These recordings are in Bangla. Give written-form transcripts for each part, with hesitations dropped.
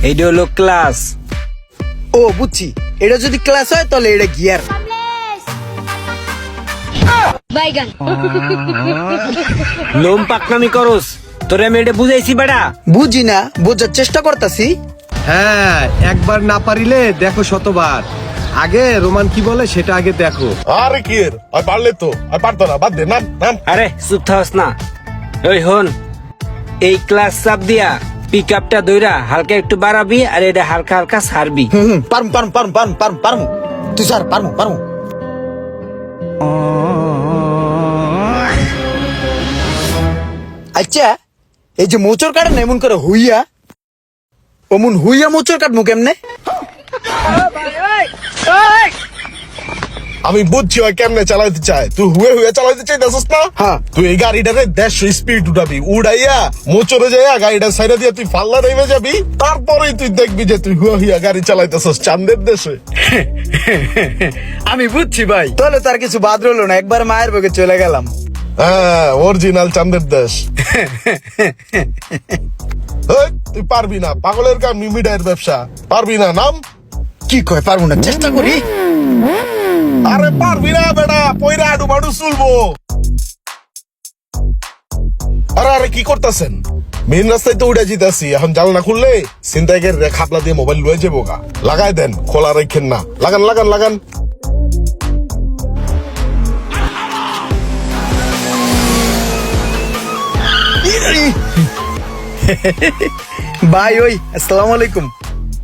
এইটা হলো ক্লাস। ও বুঝছি, এটা যদি ক্লাস হয় তাহলে এটা গিয়ার। বাইগান লোম পাকনামি করস, তোরে আমি এটা বুঝাইছি বেটা। বুঝি না, বোঝার চেষ্টা করতাছি। হ্যাঁ, একবার না পারিলে দেখো শতবার। আগে রোমান কি বলে সেটা আগে দেখো। আরে কি এর আর পারলে তো আর পারতো না, বাদ দে, নাম নাম। আরে চুপ থাকস না। ওই হন, এই ক্লাস চাপ দিয়া পিক আপটা দইরা হালকা একটু বাড়াবি আর এটা হালকা হালকা ছাড়বি। পারমু পারমু পারমু পারমু পারমু পারমু তুই স্যার পারমু পারমু। আচ্ছা, এই যে মোচর কাটে না এমন করে হুইয়া, অমন হুইয়া মোচর কাটমু কেমনে? আমি বুঝছি ওই কেমনে চালাইতে চায়, তুই হুয়ে হুয়ে চালাইতে চাইতেছিস না? হ্যাঁ। তুই এই গাড়িটারে 150 স্পিড উঠাবি, উড়াইয়া মোচরে যাইয়া গাড়িটা সাইডে দিয়ে তুই ফাল্লা নেমে যাবি, তারপরেই তুই দেখবি যে তুই হুয়া হুয়া গাড়ি চালাইতেছিস চাঁদের দেশে। আমি বুঝছি ভাই, তাহলে তার কিছু বাদ রইলো না, একবার মায়ের বকে চলে গেলাম। হ্যাঁ, অরিজিনাল চাঁদের দেশ। এই, তুই পারবি না, পাগলের কাম মিমিডায়ের ব্যবসা, পারবি না। নাম কি কয় পারবো না, চেষ্টা করি। আরে পারবি না বেটা, পয়রা আডু বাডু চুলবো। আরে আরে কি করতেছেন? মেন রাস্তায় তো উড়ে জিতাছি, এখন জানলা খুললে ছিনতাইকের খাপলা দিয়ে মোবাইল লয়ে যাবো গা। লাগাই দেন, খোলা রাখেন না। লাগান লাগান লাগান। ভাই ওই আসসালামু আলাইকুম।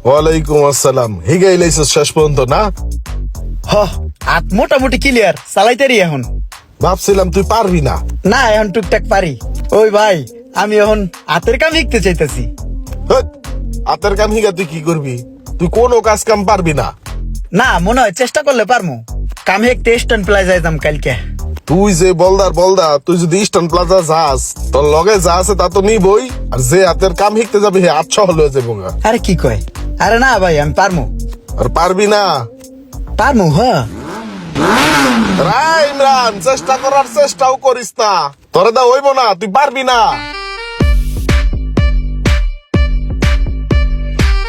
ওয়ালাইকুম আসসালাম। হিগে ইলাইছিস শেষ পর্যন্ত না? হ, হাত মোটামুটি ক্লিয়ার, চালাইতারি এখন। ভাবছিলাম তুই পারবি না। না, এখন টুকটাক পারি। ওই ভাই, আমি এখন হাতের কাম শিখতে চাইতেছি। হেৎ, হাতের কাম হিগা তুই কি করবি? তুই কোনো কাজ কাম পারবি না। না, মনে হয় চেষ্টা করলে পারমু। কাম হেকতে স্ট্যান্ড প্লাই যাইতাম কালকে। তুই যে বলদার বলদা, তুই যদি ইস্টার্ন প্লাজা যাস, তোর লগে যা আছে তা তো নিবই, আর যে হাতের কাম শিখতে যাবে হে 800 হলে যাবো গা। আরে কি কয়? আরে না ভাই, আমি পারমু আর পারবি না? পারমু। হ, রাই ইমরান, চেষ্টা করার চেষ্টাও করিস না, তোরে দা হইব না, তুই পারবি না।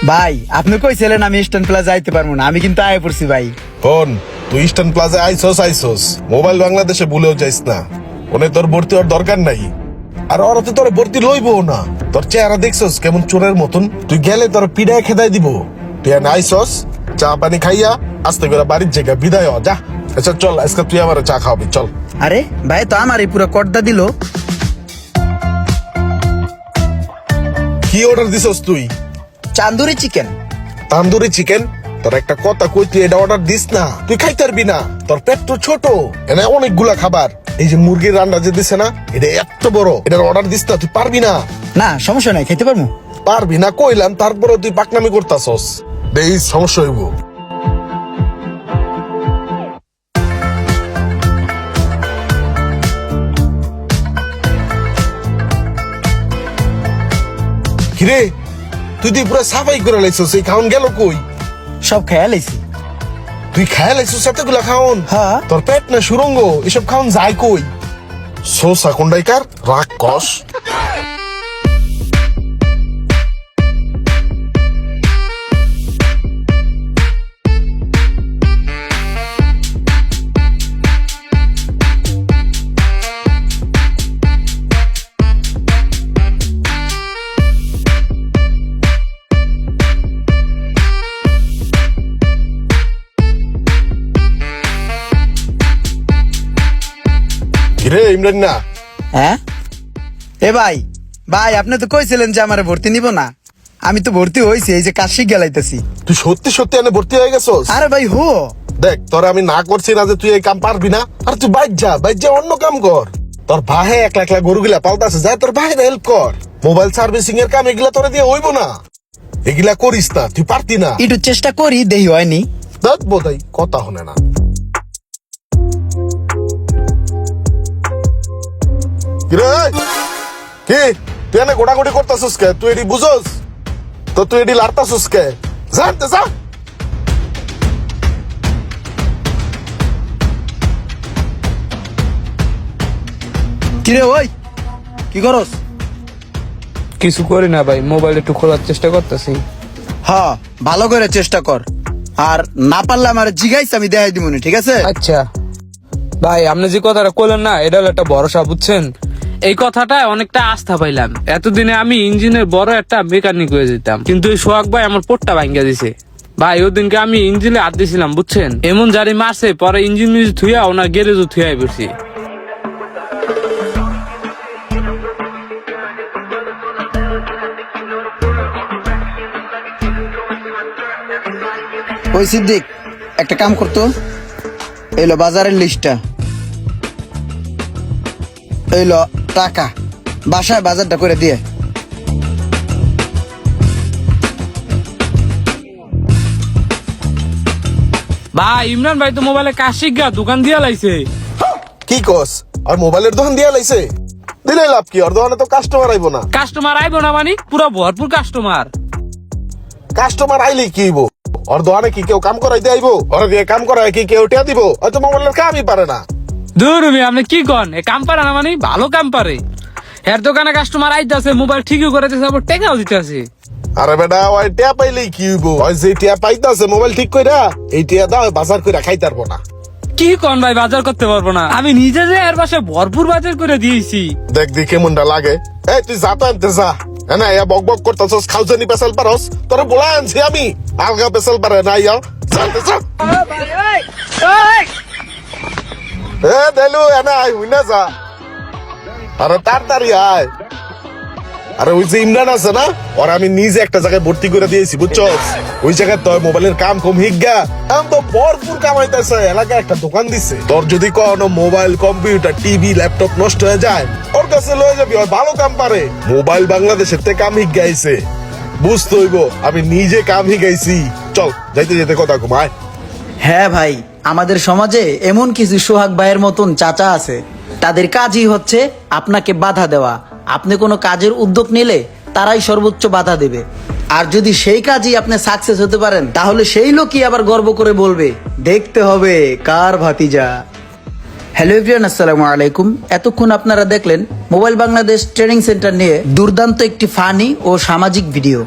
ভাই আপনি কইছিলেন আমি স্ট্যান্ড প্লাই যাইতে পারমু না, আমি কিন্তু আয় পড়ছি ভাই। ফোন, তুই ইস্টার্ন প্লাজা আইসোস, মোবাইল বাংলাদেশে ভুলেও যাইস না। ওনে তোর ভর্তি হওয়ার দরকার নাই, আর ওরা তো তোর ভর্তি লইবো না। তোর চেহারা দেখছস কেমন চোরের মতন, তুই গেলে তোর পিড়ায় খেদাই দিব। তুই এনে আইসস, চা পানি খাইয়া আস্তে করে বাড়ির জায়গা বিদায় হ, যা। আচ্ছা চল, আজকে তুই আমার চা খাওয়াবি, চল। আরে ভাই তো আমারই পুরো কর্দা দিল। কি অর্ডার দিছস তুই? চান্দুরি চিকেন। তান্দুরি চিকেন? তোর একটা কথা কই, তুই এটা অর্ডার দিস না, তুই খাইতে পারবি না, তোর পেট তো ছোট। এনে অনেকগুলা খাবার, এই যে মুরগির রান্না যে দিছে না, এটা এত বড়, এটার অর্ডার দিস না, তুই পারবি না। না সমস্যা নাই, খাইতে পারমু। পারবি না কইলাম, তারপরে তুই পাকনামি করতাছস, এই সমস্যা হইব। কিরে, তুই তুই পুরো সাফাই করে লাইছস, এই খাওন গেল কই? সব খেয়াল আইছি। তুই খায় লাইছস এতগুলা খাওন? হ্যাঁ। তোর পেট না সুরঙ্গ, এসব খাওন যায় কই? সোসা কোন্ডাইকার রাক্ষস। কিরে ইমরান না? হ্যাঁ এ ভাই, ভাই আপনি তো কইছিলেন যে আমার ভর্তি নিব না, আমি তো ভর্তি হইছি, এই যে কাশি গেলাইতেছি। তুই সত্যি সত্যি এনে ভর্তি হয়ে গেছস? আরে ভাই হো, দেখ, তোর আমি না করছি না যে তুই এই কাম পারবি না, আর তুই বাইর যা অন্য কাম কর। তোর ভাই একলা একলা গরুগুলা পালতাছে, যা তোর ভাইয়ের হেল্প কর। মোবাইল সার্ভিসিং এর কাম এগুলা তোরে দিয়ে হইব না, এগুলা করিস না, তুই পারতি না। একটু চেষ্টা করি, দেহি হয়নি। দেখ বোধাই কথা হনে না। কিরে কি তুই এনে গোটাগুটি করতাছস কে? তুই এটি বুঝোস তো? তুই এটি লাড়তাছস কে? জানতে যা। কিরে ওই কি করস? কিছু করি না ভাই, মোবাইল একটু খোলার চেষ্টা করতেছি। ভালো করে চেষ্টা কর, আর না পারলে আমার জিগাইস আমি দেখাই দিব, ঠিক আছে? আচ্ছা ভাই, আপনি যে কথাটা কইলেন না, এটা হলো একটা ভরসা, বুঝছেন? এই কথাটায় অনেকটা আস্থা পাইলাম। এতদিনে আমি ইঞ্জিনের বড় একটা মেকানিক হয়ে যেতাম, কিন্তু এই সোহাগ ভাই আমার পোটটা ভাঙ্গা দিছে। ভাই ওদিনকে আমি ইঞ্জিনে হাত দিছিলাম, বুঝছেন? এমন জারি মারছে, পরে ইঞ্জিন মিউজিক থুয়া ওনার গ্যারেজও থুয়াই পড়ছি। ওই সিদ্দিক, একটা কাম করতো, এলো বাজারের লিস্টটা, এলো টাকা, বাসায় বাজারটা করে দিয়ে। ভাই ইমরান ভাই তো মোবাইলে কাজ শিখা দোকান দিয়া লাইছে। কি কস? আর মোবাইলের দোকান দিয়া লাইছে? দিলে লাভ কি? আর দোকানে তো কাস্টমার আইবো না। কাস্টমার আইবো না মানে পুরো ভরপুর কাস্টমার। কাস্টমার আইলে কি হইব? আর দোকানে কি কেউ কাম করাইতে আইবো? আর দিয়ে কাম করায় কি কেউ টিয়া দিব? হয়তো মোবাইলের কামই পারে না। দূর আপনি কি কন? এ কাম পারে না মানে? ভালো কাম পারে। এর দোকানে কাস্টমার আইতাছে, মোবাইল ঠিকই করে দিতেছে, আবার টাকাও দিতেছে। আরে বেটা, ওই টিয়া পাইলেই কি হইব? ওই যে টিয়া পাইতাছে মোবাইল ঠিক কইরা, এই টিয়া দাও বাজার কইরা খাইতে পারবো না। কি কন ভাই, বাজার করতে পারবো না? আমি নিজে যে এর পাশে ভরপুর বাজার করে দিয়েছি। দেখ দি কেমনটা লাগে। এই তুই যা তো আনতে যা। না ইয়া বক বক করতাছস, খাউজানি পেছাল পারস, তোরে বলা আনছি আমি। আলগা পেছাল পারে না ইয়া। জানতে যা। এ দেলু এনা আই হুইনা যা। আরে তাড়াতাড়ি আয়। আরে ওই যে ইমরান আছে না, ওর আমি নিজে একটা জায়গায় ভর্তি করে দিয়েছি, বুঝছো? ওই জায়গায় তোর মোবাইলের কাম কম হিগা, এখন তো ভরপুর কামাইতেছে, এলাকায় একটা দোকান দিছে। তোর যদি কোনো মোবাইল, কম্পিউটার, টিভি, ল্যাপটপ নষ্ট হয়ে যায়, ওর কাছে লয়ে যাবি, ওর ভালো কাম পারে। মোবাইল বাংলাদেশের থেকে কাম হিগাইছে, বুঝতে হইব আমি নিজে কাম হিগাইছি। চল যাইতে যেতে কথা ঘুমায়। হ্যাঁ ভাই, আমাদের সমাজে এমন কিছু সোহাগ ভাইয়ের মতন চাচা আছে, তাদের কাজই হচ্ছে আপনাকে বাধা দেওয়া। আপনি কোনো কাজের উদ্যোগ নিলে তারাই সর্বোচ্চ বাধা দেবে, আর যদি সেই কাজই আপনি সাকসেস হতে পারেন, তাহলে সেই লোকই আবার গর্ব করে বলবে, দেখতে হবে কার ভাতিজা। হ্যালো এভরিওয়ান, আসসালামু আলাইকুম। এতক্ষণ আপনারা দেখলেন মোবাইল বাংলাদেশ ট্রেনিং সেন্টার নিয়ে দুর্দান্ত একটি ফানি ও সামাজিক ভিডিও।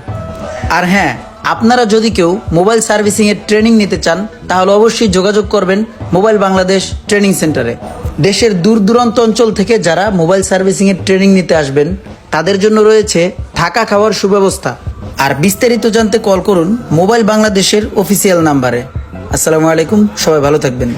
আর হ্যাঁ, আপনারা যদি কেউ মোবাইল সার্ভিসিং এর ট্রেনিং নিতে চান, তাহলে অবশ্যই যোগাযোগ করবেন মোবাইল বাংলাদেশ ট্রেনিং সেন্টারে। দেশের দূর দূরান্ত অঞ্চল থেকে যারা মোবাইল সার্ভিসিং এর ট্রেনিং নিতে আসবেন, তাদের জন্য রয়েছে থাকা খাওয়ার সুব্যবস্থা। আর বিস্তারিত জানতে কল করুন মোবাইল বাংলাদেশের অফিসিয়াল নাম্বারে। আসসালামু আলাইকুম, সবাই ভালো থাকবেন।